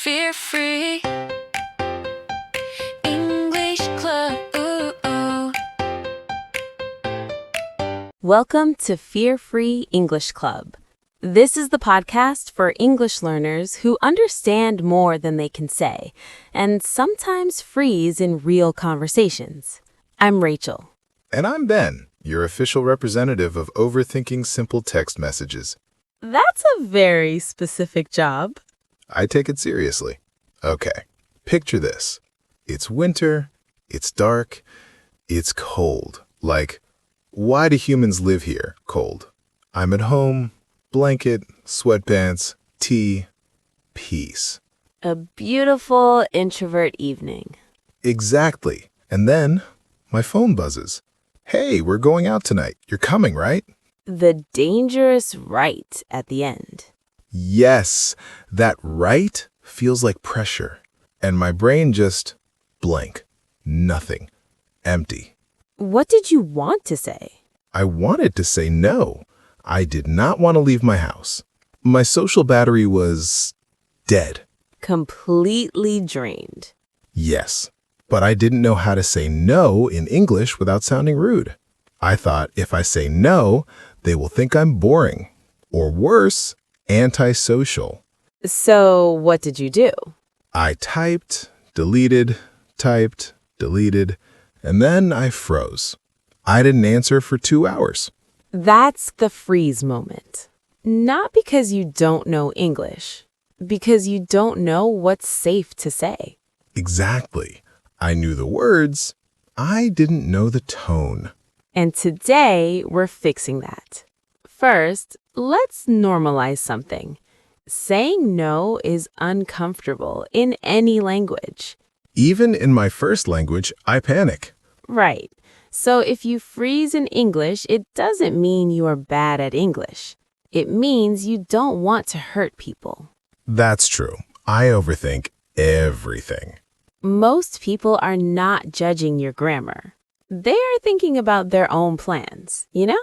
Fear free English Club. Ooh, ooh. Welcome to Fear Free English Club. This is the podcast for English learners who understand more than they can say and sometimes freeze in real conversations. I'm Rachel. And I'm Ben, your official representative of overthinking simple text messages. That's a very specific job. I take it seriously. Okay, picture this. It's winter, it's dark, it's cold. Like, why do humans live here cold? I'm at home, blanket, sweatpants, tea, peace. A beautiful introvert evening. Exactly. And then my phone buzzes. Hey, we're going out tonight. You're coming, right? The dangerous right at the end. Yes, that right feels like pressure. And my brain just blank. Nothing. Empty. What did you want to say? I wanted to say no. I did not want to leave my house. My social battery was dead. Completely drained. Yes, but I didn't know how to say no in English without sounding rude. I thought if I say no, they will think I'm boring. Or worse, antisocial. So what did you do? I typed, deleted, and then I froze. I didn't answer for 2 hours. That's the freeze moment. Not because you don't know English, because you don't know what's safe to say. Exactly. I knew the words. I didn't know the tone. And today, we're fixing that. First, let's normalize something. Saying no is uncomfortable in any language. Even in my first language, I panic. Right. So if you freeze in English, it doesn't mean you are bad at English. It means you don't want to hurt people. That's true. I overthink everything. Most people are not judging your grammar. They are thinking about their own plans, you know?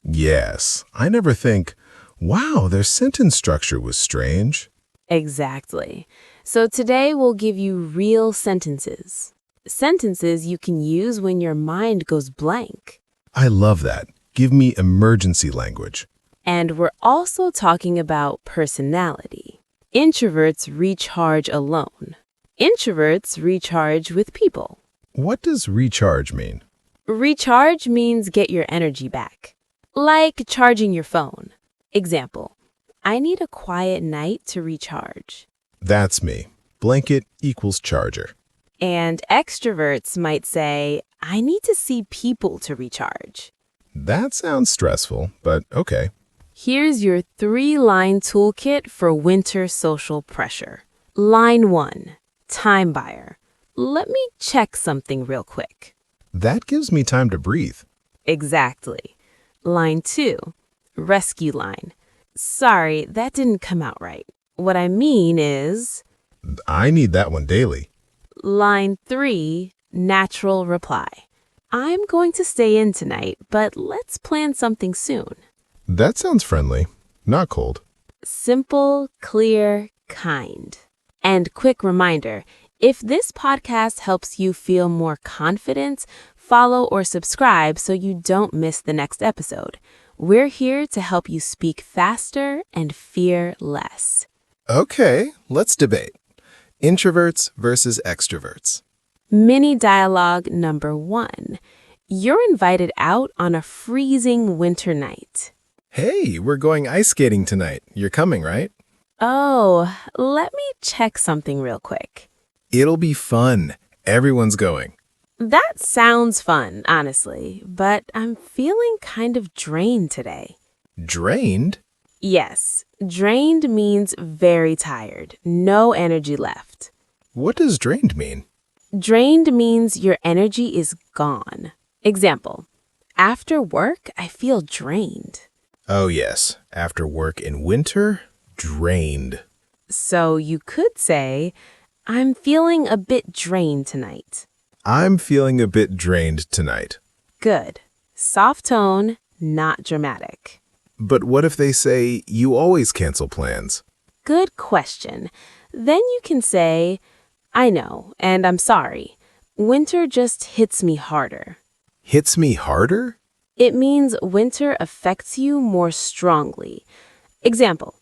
Yes, I never think, wow, their sentence structure was strange. Exactly. So today we'll give you real sentences. Sentences you can use when your mind goes blank. I love that. Give me emergency language. And we're also talking about personality. Introverts recharge alone. Introverts recharge with people. What does recharge mean? Recharge means get your energy back. Like charging your phone. Example, I need a quiet night to recharge. That's me. Blanket equals charger. And extroverts might say, I need to see people to recharge. That sounds stressful, but okay. Here's your 3-line toolkit for winter social pressure. Line 1, time buyer. Let me check something real quick. That gives me time to breathe. Exactly. Line 2, rescue line. Sorry, that didn't come out right. What I mean is... I need that one daily. Line 3, natural reply. I'm going to stay in tonight, but let's plan something soon. That sounds friendly, not cold. Simple, clear, kind. And quick reminder, if this podcast helps you feel more confident, follow or subscribe so you don't miss the next episode. We're here to help you speak faster and fear less. Okay, let's debate. Introverts versus extroverts. Mini dialogue number 1. You're invited out on a freezing winter night. Hey, we're going ice skating tonight. You're coming, right? Oh, let me check something real quick. It'll be fun. Everyone's going. That sounds fun, honestly, but I'm feeling kind of drained today. Drained? Yes, drained means very tired, no energy left. What does drained mean? Drained means your energy is gone. Example, after work, I feel drained. Oh yes, after work in winter, drained. So you could say, I'm feeling a bit drained tonight. I'm feeling a bit drained tonight. Good. Soft tone, not dramatic. But what if they say, you always cancel plans? Good question. Then you can say, I know, and I'm sorry. Winter just hits me harder. Hits me harder? It means winter affects you more strongly. Example,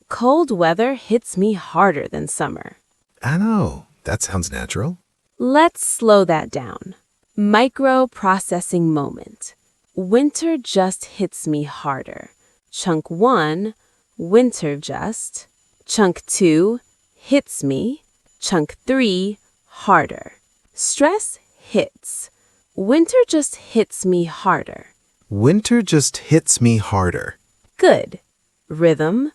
cold weather hits me harder than summer. I know. That sounds natural. Let's slow that down. Micro-processing moment. Winter just hits me harder. Chunk 1, winter just. Chunk 2, hits me. Chunk 3, harder. Stress hits. Winter just hits me harder. Winter just hits me harder. Good. Rhythm,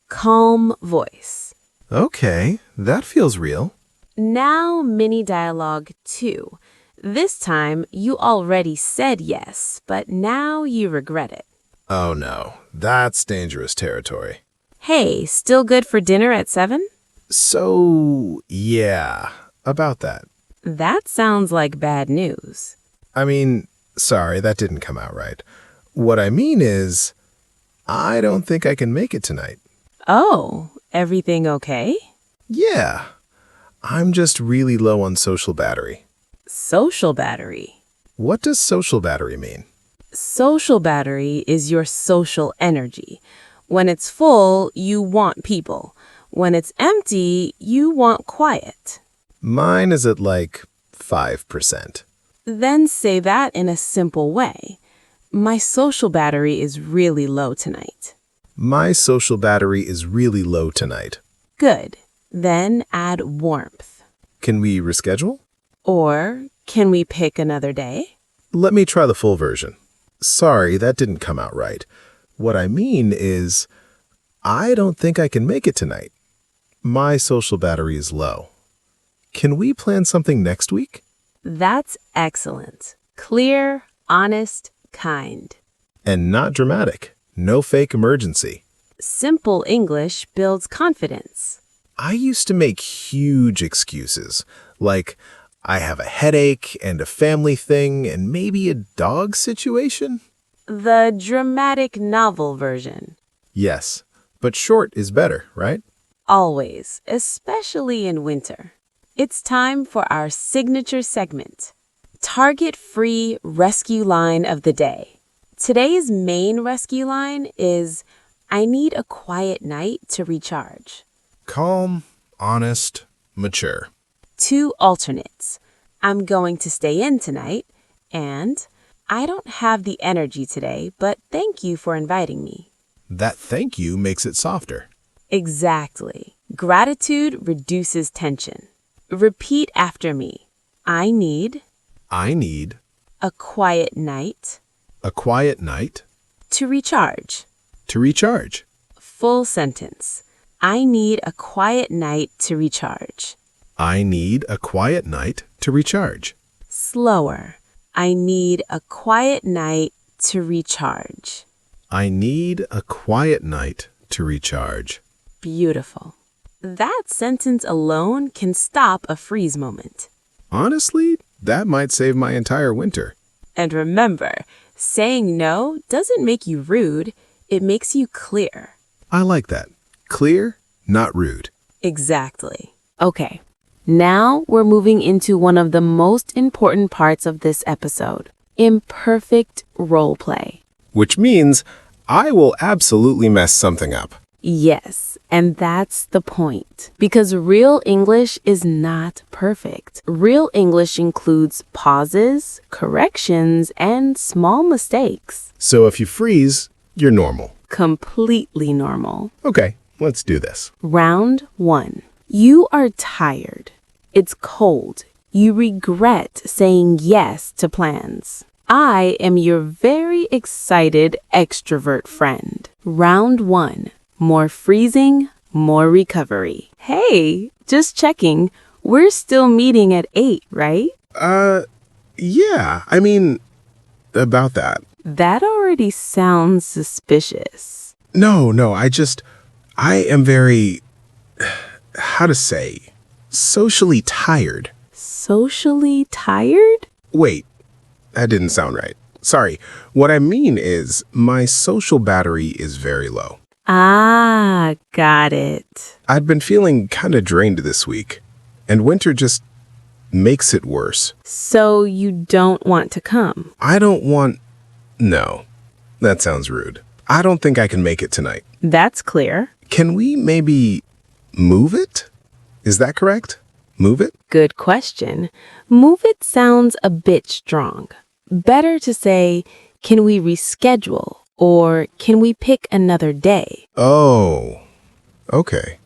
calm voice. Okay, that feels real. Now mini dialogue 2. This time you already said yes, but now you regret it. Oh no, that's dangerous territory. Hey, still good for dinner at 7? So, yeah, about that. That sounds like bad news. I mean, sorry, that didn't come out right. What I mean is, I don't think I can make it tonight. Oh, everything okay? Yeah, I'm just really low on social battery. Social battery. What does social battery mean? Social battery is your social energy. When it's full, you want people. When it's empty, you want quiet. Mine is at like 5%. Then say that in a simple way. My social battery is really low tonight. My social battery is really low tonight. Good. Then add warmth. Can we reschedule? Or can we pick another day? Let me try the full version. Sorry, that didn't come out right. What I mean is, I don't think I can make it tonight. My social battery is low. Can we plan something next week? That's excellent. Clear, honest, kind. And not dramatic. No fake emergency. Simple English builds confidence. I used to make huge excuses, like I have a headache and a family thing and maybe a dog situation. The dramatic novel version. Yes, but short is better, right? Always, especially in winter. It's time for our signature segment, Target-Free Rescue Line of the Day. Today's main rescue line is, I need a quiet night to recharge. Calm, honest, mature. 2 alternates, I'm going to stay in tonight, and I don't have the energy today, but thank you for inviting me. That thank you makes it softer. Exactly. Gratitude reduces tension. Repeat after me. I need A quiet night quiet night to recharge. to recharge. Full sentence. I need a quiet night to recharge. I need a quiet night to recharge. Slower. I need a quiet night to recharge. I need a quiet night to recharge. Beautiful. That sentence alone can stop a freeze moment. Honestly, that might save my entire winter. And remember, saying no doesn't make you rude, it makes you clear. I like that. Clear, not rude. Exactly. Okay, now we're moving into one of the most important parts of this episode, imperfect role play. Which means I will absolutely mess something up. Yes, and that's the point. Because real English is not perfect. Real English includes pauses, corrections, and small mistakes. So if you freeze, you're normal. Completely normal. Okay, let's do this. Round 1. You are tired. It's cold. You regret saying yes to plans. I am your very excited extrovert friend. Round 1. More freezing, more recovery. Hey, just checking. We're still meeting at 8, right? Yeah, I mean, about that. That already sounds suspicious. No, I am very, how to say, socially tired. Socially tired? Wait, that didn't sound right. Sorry, what I mean is my social battery is very low. Ah, got it. I'd been feeling kind of drained this week, and winter just makes it worse. So you don't want to come? I don't want... No, that sounds rude. I don't think I can make it tonight. That's clear. Can we maybe move it? Is that correct? Move it? Good question. Move it sounds a bit strong. Better to say, can we reschedule? Or can we pick another day? Oh, okay.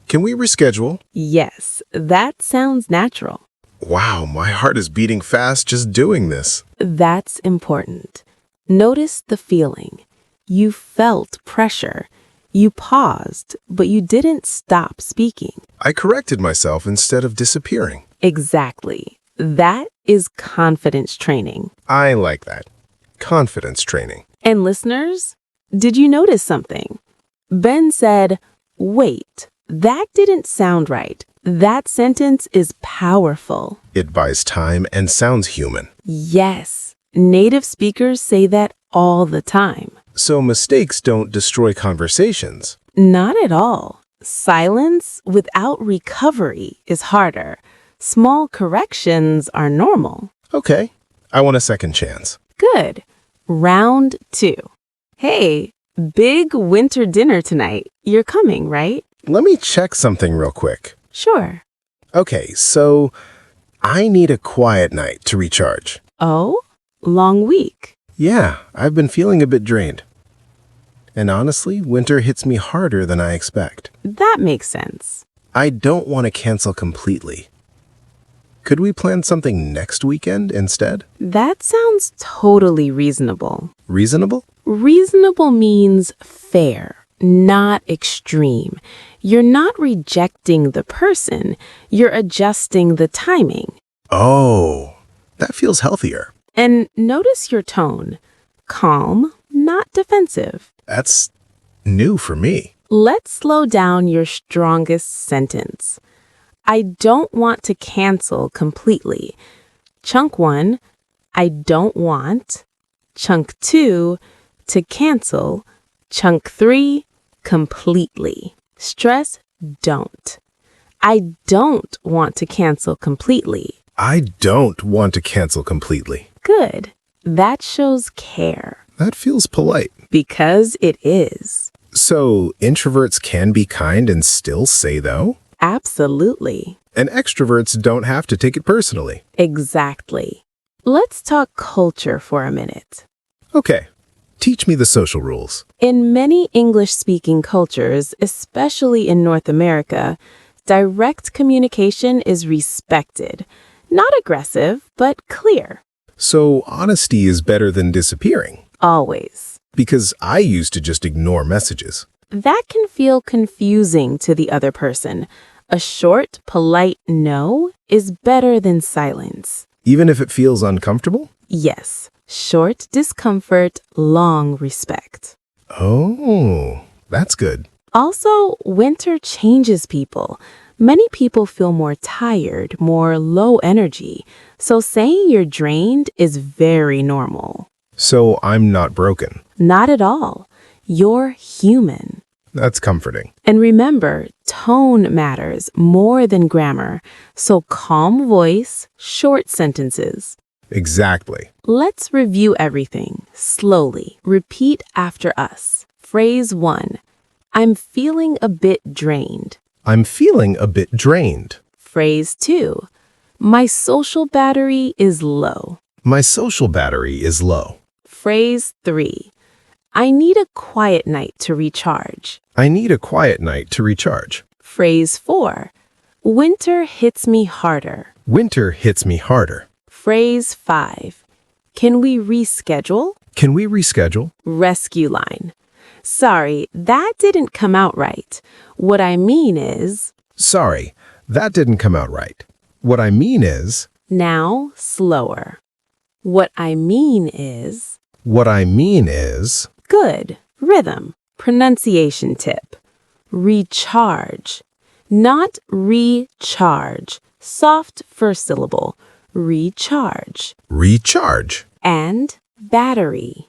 Can we reschedule? Yes, that sounds natural. Wow, my heart is beating fast just doing this. That's important. Notice the feeling. You felt pressure. You paused, but you didn't stop speaking. I corrected myself instead of disappearing. Exactly. That is confidence training. I like that. Confidence training. And listeners, did you notice something? Ben said, "Wait, that didn't sound right." That sentence is powerful. It buys time and sounds human. Yes, native speakers say that all the time. So mistakes don't destroy conversations. Not at all. Silence without recovery is harder. Small corrections are normal. Okay, I want a second chance. Good. Round 2. Hey, big winter dinner tonight. You're coming, right? Let me check something real quick. Sure. Okay, so I need a quiet night to recharge. Oh, long week. Yeah, I've been feeling a bit drained. And honestly, winter hits me harder than I expect. That makes sense. I don't want to cancel completely. Could we plan something next weekend instead? That sounds totally reasonable. Reasonable? Reasonable means fair, not extreme. You're not rejecting the person, you're adjusting the timing. Oh, that feels healthier. And notice your tone. Calm, not defensive. That's new for me. Let's slow down your strongest sentence. I don't want to cancel completely. Chunk 1, I don't want. Chunk 2, to cancel. Chunk 3, completely. Stress don't. I don't want to cancel completely. I don't want to cancel completely. Good. That shows care. That feels polite. Because it is. So, introverts can be kind and still say though? Absolutely. And extroverts don't have to take it personally. Exactly. Let's talk culture for a minute. Okay, teach me the social rules. In many English-speaking cultures, especially in North America, direct communication is respected. Not aggressive, but clear. So, honesty is better than disappearing. Always. Because I used to just ignore messages. That can feel confusing to the other person. A short, polite no is better than silence. Even if it feels uncomfortable? Yes, short discomfort, long respect. Oh, that's good. Also, winter changes people. Many people feel more tired, more low energy. So saying you're drained is very normal. So I'm not broken. Not at all. You're human. That's comforting. And remember, tone matters more than grammar. So calm voice, short sentences. Exactly. Let's review everything slowly. Repeat after us. Phrase 1. I'm feeling a bit drained. I'm feeling a bit drained. Phrase 2. My social battery is low. My social battery is low. Phrase 3. I need a quiet night to recharge. I need a quiet night to recharge. Phrase 4. Winter hits me harder. Winter hits me harder. Phrase 5. Can we reschedule? Can we reschedule? Rescue line. Sorry, that didn't come out right. What I mean is... Sorry, that didn't come out right. What I mean is... Now, slower. What I mean is... What I mean is... Good. Rhythm. Pronunciation tip. Recharge. Not recharge. Soft first syllable. Recharge. Recharge. And battery.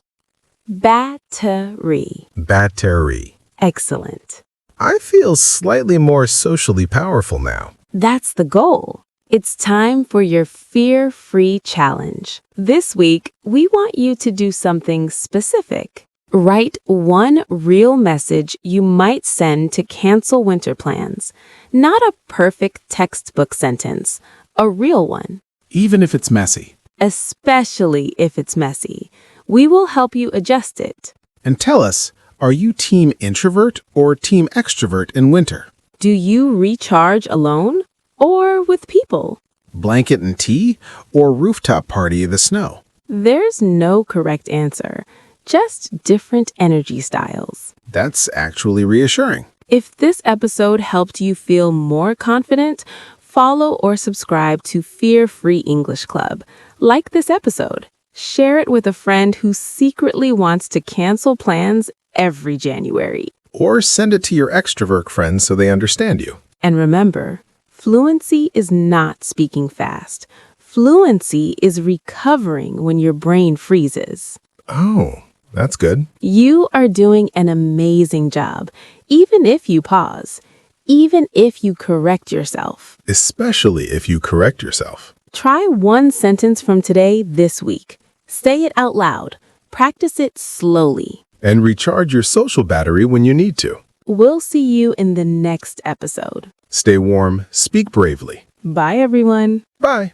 Battery. Battery. Excellent. I feel slightly more socially powerful now. That's the goal. It's time for your fear-free challenge. This week, we want you to do something specific. Write one real message you might send to cancel winter plans. Not a perfect textbook sentence, a real one. Even if it's messy. Especially if it's messy. We will help you adjust it. And tell us, are you team introvert or team extrovert in winter? Do you recharge alone or with people? Blanket and tea or rooftop party in the snow? There's no correct answer, just different energy styles. That's actually reassuring. If this episode helped you feel more confident, follow or subscribe to Fear-Free English Club. Like this episode. Share it with a friend who secretly wants to cancel plans every January. Or send it to your extrovert friends so they understand you. And remember, fluency is not speaking fast. Fluency is recovering when your brain freezes. Oh, that's good. You are doing an amazing job, even if you pause, even if you correct yourself. Especially if you correct yourself. Try one sentence from today this week. Say it out loud. Practice it slowly. And recharge your social battery when you need to. We'll see you in the next episode. Stay warm, speak bravely. Bye, everyone. Bye.